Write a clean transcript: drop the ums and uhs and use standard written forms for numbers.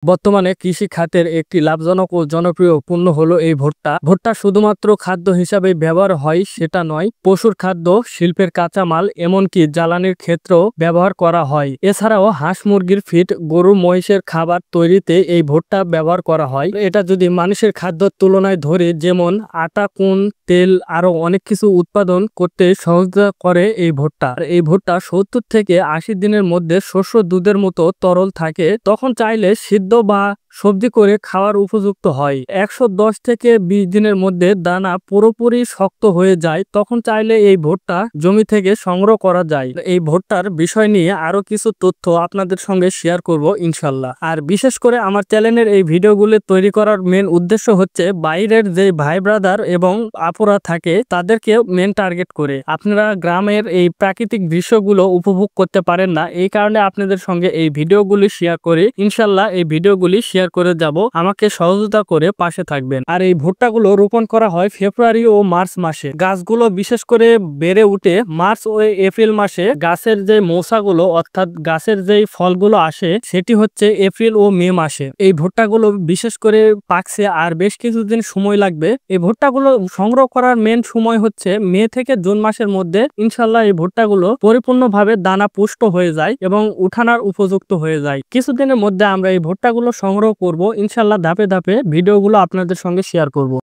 বর্তমানে কৃষি খাতের একটি লাভজনক ও জনপ্রিয় পণ্য হলো এই ভুট্টা। ভুট্টা শুধুমাত্র খাদ্য হিসাবে ব্যবহার হয় সেটা নয়, পশুর খাদ্য, শিল্পের কাঁচামাল, এমনকি জ্বালানির ক্ষেত্রেও ব্যবহার করা হয়। এছাড়াও হাঁস মুরগির ফিড, গরু মহিষের খাবার তৈরিতে এই ভুট্টা ব্যবহার করা হয়। এটা যদি মানুষের খাদ্যের তুলনায় ধরে, যেমন আটা, কুন, তেল, আরো অনেক কিছু উৎপাদন করতে সহযোগিতা করে এই ভুট্টা। এই ভুট্টা 70 থেকে 80 দিনের মধ্যে শস্য দুধের মতো তরল থাকে। তখন চাইলে সিদ্ধ বা সবজি করে খাওয়ার উপযুক্ত হয়। 110 থেকে 20 দিনের মধ্যে দানা পুরোপুরি শক্ত হয়ে যায়। তখন চাইলে এই ভুট্টা জমি থেকে সংগ্রহ করা যায়। এই ভুট্টার বিষয় নিয়ে আরো কিছু তথ্য আপনাদের সঙ্গে শেয়ার করব ইনশাল্লাহ। আর বিশেষ করে আমার চ্যানেলের এই ভিডিওগুলো তৈরি করার মেন উদ্দেশ্য হচ্ছে বাইরের যে ভাই ব্রাদার এবং আপুরা থাকে তাদেরকে মেন টার্গেট করে। আপনারা গ্রামের এই প্রাকৃতিক দৃশ্যগুলো উপভোগ করতে পারেন না, এই কারণে আপনাদের সঙ্গে এই ভিডিওগুলি শেয়ার করি। ইনশাল্লাহ এই ভিডিওগুলি শেয়ার করে যাব, আমাকে সহযোগিতা করে পাশে থাকবেন। আর এই ভুট্টাগুলো রোপণ করা হয় ফেব্রুয়ারি ও মার্চ মাসে। গাছগুলো বিশেষ করে বেড়ে উঠে মার্চ ও এপ্রিল মাসে। গাছের যে মৌসাগুলো অর্থাৎ গাছের যে ফলগুলো আসে সেটি হচ্ছে এপ্রিল ও মে মাসে। এই ভুট্টাগুলো বিশেষ করে পাকছে আর বেশ কিছুদিন সময় লাগবে। এই ভুট্টাগুলো সংগ্রহ করার মেন সময় হচ্ছে মে থেকে জুন মাসের মধ্যে। ইনশাল্লাহ এই ভুট্টাগুলো পরিপূর্ণভাবে দানা পুষ্ট হয়ে যায় এবং উঠানোর উপযুক্ত হয়ে যায়। কিছুদিনের মধ্যে আমরা এই ভুট্টাগুলো সংগ্রহ করব ইনশাল্লাহ। ধাপে ধাপে ভিডিওগুলো আপনাদের সঙ্গে শেয়ার করব।